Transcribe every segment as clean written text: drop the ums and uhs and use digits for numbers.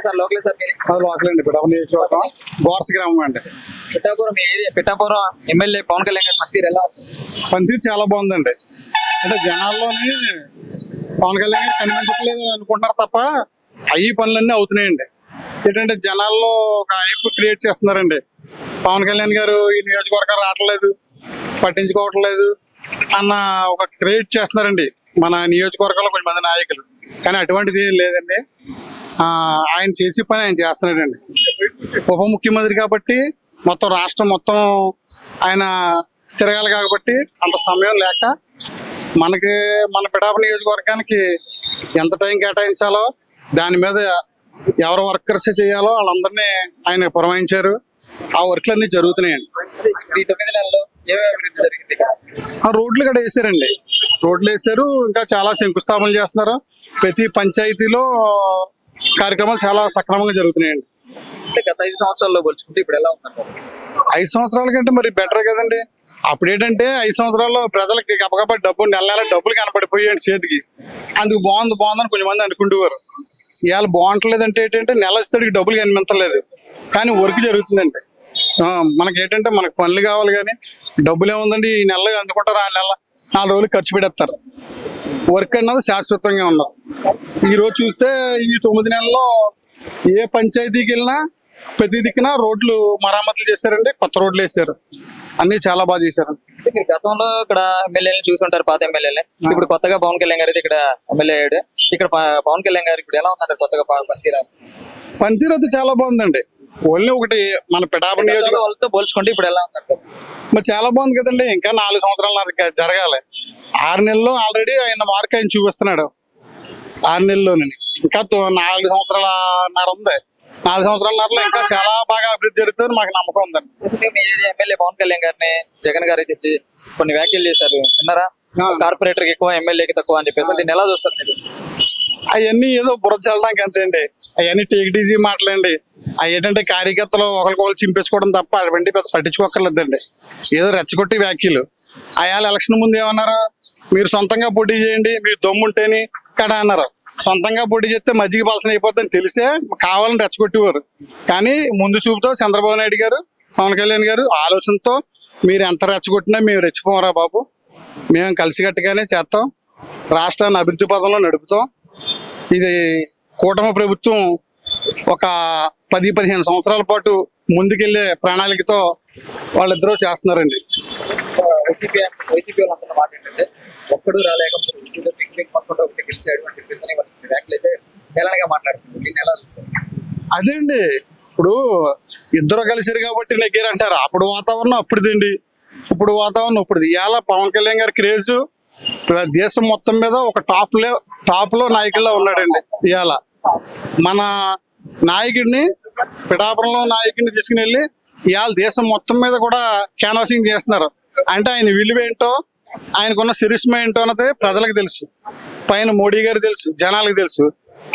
Sir లోకలే sir మీరు? అది లోకల్ అండి. పిఠాపురం నియోజకవర్గం గోర్స్ గ్రామం అండి. పిఠాపురం మీ ఏరియా, పిఠాపురం ఎమ్మెల్యే పవన్ కళ్యాణ్ గారి పనితీరు ఎలా ఉంది? పనితీరు చాలా బాగుందండి. అంటే జనాల్లోని పవన్ కళ్యాణ్ గారు కనిపించట్లేదు అనుకుంటున్నారు తప్ప అయ్యి పనులన్నీ అవుతున్నాయండి. ఏంటంటే జనాల్లో ఒక హైప్ క్రియేట్ చేస్తున్నారండి. పవన్ కళ్యాణ్ గారు ఈ నియోజకవర్గం రావట్లేదు, పట్టించుకోవట్లేదు అన్న ఒక క్రియేట్ చేస్తున్నారండి మన నియోజకవర్గంలో కొంతమంది నాయకులు. కానీ అటువంటిది ఏం లేదండి. ఆయన చేసే పని ఆయన చేస్తున్నాడండి. ఉప ముఖ్యమంత్రి కాబట్టి మొత్తం రాష్ట్రం మొత్తం ఆయన తిరగాలి కాబట్టి అంత సమయం లేక మనకి మన పిఠాపురం నియోజకవర్గానికి ఎంత టైం కేటాయించాలో దాని మీద ఎవరు వర్కర్స్ చేయాలో వాళ్ళందరినీ ఆయన పురమాయించారు. ఆ వర్క్లన్నీ జరుగుతున్నాయండి. ఈ 9 నెలల్లో ఏమేమి అభివృద్ధి జరిగింది? రోడ్లు కూడా వేసారండి. రోడ్లు వేసారు, ఇంకా చాలా శంకుస్థాపనలు చేస్తున్నారు. ప్రతి పంచాయతీలో కార్యక్రమాలు చాలా సక్రమంగా జరుగుతున్నాయండి. అంటే గత 5 సంవత్సరాల్లో పోల్చుకుంటే ఇప్పుడు ఎలా ఉందంటారు? 5 సంవత్సరాల కంటే మరి బెటర్ కదండి. అప్పుడేంటంటే 5 సంవత్సరాల్లో ప్రజలకి గబగబా డబ్బు నెల నెల డబ్బులు కనపడిపోయాయండి చేతికి. అందుకు బాగుందని కొంతమంది అనుకుంటేవారు. ఇవాళ బాగుంటలేదంటే ఏంటంటే నెల వచ్చేటికి డబ్బులు కనిపించలేదు, కానీ వర్క్ జరుగుతుందండి. మనకి ఏంటంటే మనకు పనులు కావాలి, కానీ డబ్బులు ఏముందండి. ఈ నెల అందుకుంటారు, ఆ నెల 4 రోజులు ఖర్చు పెడతారు. వర్క్ అన్నది శాశ్వతంగా ఉన్నారు. ఈ రోజు చూస్తే ఈ 9 నెలల్లో ఏ పంచాయతీకి వెళ్ళినా ప్రతి దిక్కున రోడ్లు మరమ్మతులు చేశారండి. కొత్త రోడ్లు వేసారు, అన్ని చాలా బాగా చేశారు. మీరు గతంలో ఇక్కడ ఎమ్మెల్యేలు చూసుంటారు, పాత ఎమ్మెల్యేలే. ఇప్పుడు కొత్తగా పవన్ కళ్యాణ్ గారు అయితే ఇక్కడ ఎమ్మెల్యే అయ్యాడు. ఇక్కడ పవన్ కళ్యాణ్ గారు ఇప్పుడు ఎలా ఉందంటారు కొత్తగా పనితీరు అయితే చాలా బాగుందండి. ఓన్లీ ఒకటి మన పిఠాపురం నియోజకవర్గం వాళ్ళతో పోల్చుకుంటే ఇప్పుడు ఎలా ఉందంటారు? మరి చాలా బాగుంది కదండి. ఇంకా 4 సంవత్సరాలు జరగాలి. 6 నెలల్లో ఆల్రెడీ ఆయన మార్క్ ఆయన చూపిస్తున్నాడు. 6 నెలల్లోనే ఇంకా 4 సంవత్సరాలన్నర ఉంది. 4 సంవత్సరాలన్నరలో ఇంకా చాలా బాగా అభివృద్ధి జరుగుతుంది మాకు నమ్మకం ఉందండి. మీ ఏరియా ఎమ్మెల్యే పవన్ కళ్యాణ్ గారిని జగన్ గారు తెచ్చి కొన్ని వ్యాఖ్యలు చేశారు, విన్నారా? కార్పొరేటర్ కి ఎక్కువ, ఎమ్మెల్యేకి తక్కువ అని చెప్పేసి. దీన్ని ఎలా చూస్తారు మీరు? అవన్నీ ఏదో బుర్ర చల్లడానికి అంతే అండి. అవన్నీ టేక్టీజీ మాటలండి. అవి ఏంటంటే కార్యకర్తలు ఒకరికొకరు చింపేసుకోవడం తప్ప అటువంటి పెద్ద పట్టించుకోకర్లేదండి. ఏదో రెచ్చగొట్టి వ్యాఖ్యలు. అయాల ఎలక్షన్ ముందు ఏమన్నారు, మీరు సొంతంగా పోటీ చేయండి, మీరు దమ్ముంటేని కడ అన్నారు. సొంతంగా పోటీ చేస్తే మజ్జిగ పలసన అయిపోతుందని తెలిసే కావాలని రెచ్చగొట్టేవారు. కానీ ముందు చూపుతో చంద్రబాబు నాయుడు గారు, పవన్ కళ్యాణ్ గారు ఆలోచనతో మీరు ఎంత రెచ్చగొట్టినా మేము రెచ్చిపోరా బాబు, మేము కలిసికట్టుగానే చేస్తాం, రాష్ట్రాన్ని అభివృద్ధి పదంలో నడుపుతాం. ఇది కూటమి ప్రభుత్వం ఒక 10-15 సంవత్సరాల పాటు ముందుకెళ్లే ప్రణాళికతో వాళ్ళిద్దరూ చేస్తున్నారండి. వైసీపీ వాళ్ళు అంటున్న మాట ఏంటంటే ఒక్కడు రాలేకపోతే ఒకటి గెలిచాడు అని చెప్పేసి వ్యాఖ్యలు అయితే తెలంగాణగా మాట్లాడుతుంది. దీన్ని ఎలా చూస్తారు? అదే అండి, ఇప్పుడు ఇద్దరు కలిసిరు కాబట్టి నెగ్గారు అంటారు. అప్పుడు వాతావరణం అప్పుడుదండి, ఇప్పుడు వాతావరణం ఇప్పుడుది. ఇవాళ పవన్ కళ్యాణ్ గారి క్రేజ్ దేశం మొత్తం మీద ఒక టాప్ లో నాయకుల్లో ఉన్నాడండి. ఇవాళ మన నాయకుడిని, పిఠాపురంలో నాయకుడిని తీసుకుని వెళ్ళి ఇవాళ దేశం మొత్తం మీద కూడా క్యాన్వాసింగ్ చేస్తున్నారు. అంటే ఆయన విలువ ఏంటో, ఆయనకున్న సిరిస్మ ఏంటో అన్నది ప్రజలకు తెలుసు, పైన మోడీ గారు తెలుసు, జనాలకు తెలుసు.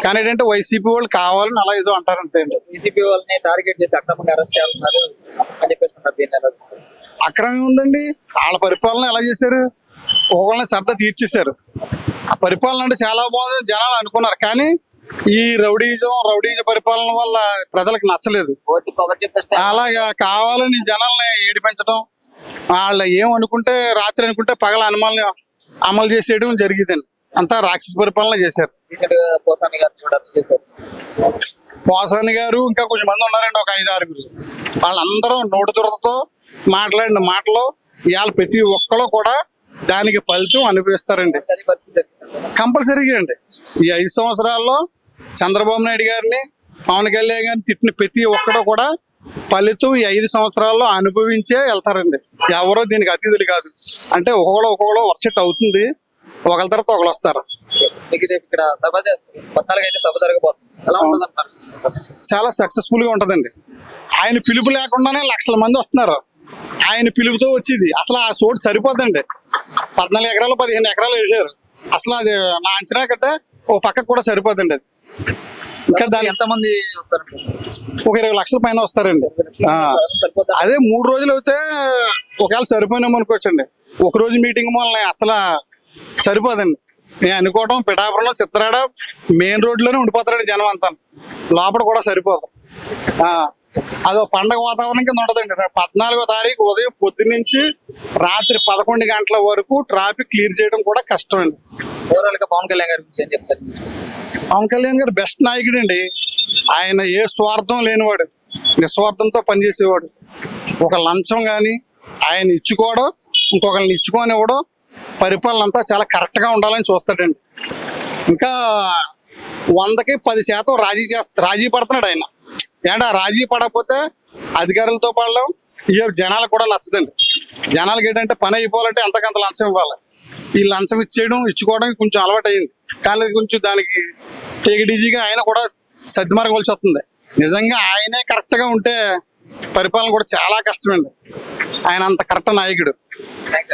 కానీ ఏంటంటే వైసీపీ వాళ్ళు కావాలని అలా ఏదో అంటారు అంతే అండి. వైసీపీ వాళ్ళని టార్గెట్ చేసి అక్రమంగా అరెస్ట్ చేస్తున్నారు అని చెప్పేసి అక్రమం ఉందండి. వాళ్ళ పరిపాలన ఎలా చేశారు, ఒకళ్ళని సరదా తీర్చేశారు. ఆ పరిపాలన అంటే చాలా బాగుంది జనాలు అనుకున్నారు. కానీ ఈ రౌడీజం పరిపాలన వల్ల ప్రజలకు నచ్చలేదు. అలాగా కావాలని జనాల్ని ఏడిపించడం, వాళ్ళ ఏమనుకుంటే రాత్రి అనుకుంటే పగల అనుమానం అమలు చేసేయడం జరిగిందండి. అంతా రాక్షస పరిపాలన చేశారు. పోసాని గారు ఇంకా కొంచెం మంది ఉన్నారండి, ఒక 5-6. వాళ్ళందరూ నోటు దురదతో మాట్లాడిన మాటలు ఇవాళ ప్రతి ఒక్కరు కూడా దానికి ఫలితం అనుభవిస్తారండి కంపల్సరీగా అండి. ఈ 5 సంవత్సరాల్లో చంద్రబాబు నాయుడు గారిని, పవన్ కళ్యాణ్ గారిని తిట్టిన ప్రతి ఒక్కడు కూడా ఫలితం ఈ 5 సంవత్సరాల్లో అనుభవించే వెళ్తారండి. ఎవరో దీనికి అతిథులు కాదు. అంటే ఒక్కొక్కడు వర్సెట్ అవుతుంది, ఒకళ్ళ తర్వాత ఒకళ్ళు వస్తారు. ఇక్కడ సభ 14 అయితే సభ జరగబోతుంది. చాలా సక్సెస్ఫుల్ గా ఉంటదండి. ఆయన పిలుపు లేకుండానే లక్షల మంది వస్తున్నారు. ఆయన పిలుపుతో వచ్చేది అసలు ఆ చోటు సరిపోదండి. 14 ఎకరాలు 15 ఎకరాలు వేసారు. అసలు అది నా అంచనా కంటే ఓ పక్కకు కూడా సరిపోదండి. అది ఇంకా దాని ఎంతమంది వస్తారు? ఒక 20 లక్షల పైన వస్తారండి. అదే 3 రోజులు అయితే ఒకవేళ సరిపోయినామో అనుకోవచ్చండి. ఒక రోజు మీటింగ్ వల్ల అసలు సరిపోదండి. నేను అనుకోవడం పిఠాపురంలో చిత్రాడ మెయిన్ రోడ్లోనే ఉండిపోతాడు జనం అంతా, లోపల కూడా సరిపోదు. అదో పండగ వాతావరణం కింద ఉంటదండి. 14వ తారీఖు ఉదయం పొద్దున్నుంచి రాత్రి 11 గంటల వరకు ట్రాఫిక్ క్లియర్ చేయడం కూడా కష్టం అండి. ఓవరాల్ గా పవన్ కళ్యాణ్ గారి గురించి ఏం చెప్తారు? పవన్ కళ్యాణ్ గారు బెస్ట్ నాయకుడు అండి. ఆయన ఏ స్వార్థం లేనివాడు, నిస్వార్థంతో పనిచేసేవాడు. ఒక లంచం కానీ ఆయన ఇచ్చుకోవడం, ఇంకొకరిని ఇచ్చుకోనివ్వడం, పరిపాలన అంతా చాలా కరెక్ట్ గా ఉండాలని చూస్తాడండి. ఇంకా 100కి 10% రాజీ పడుతున్నాడు ఆయన. ఏంటా రాజీ పడకపోతే అధికారులతో పడలేం, ఇక జనాలకు కూడా నచ్చదండి. జనాలకి ఏంటంటే పని అయిపోవాలంటే ఎంతకంత లంచం ఇవ్వాలి. ఈ లంచం ఇచ్చుకోవడం కొంచెం అలవాటు అయింది, కానీ కొంచెం దానికి టేకిడీజీగా ఆయన కూడా సర్దిమారవలసి వస్తుంది. నిజంగా ఆయనే కరెక్ట్ గా ఉంటే పరిపాలన కూడా చాలా కష్టమండి. ఆయన అంత కరెక్ట్ నాయకుడు. థ్యాంక్స్ అండి.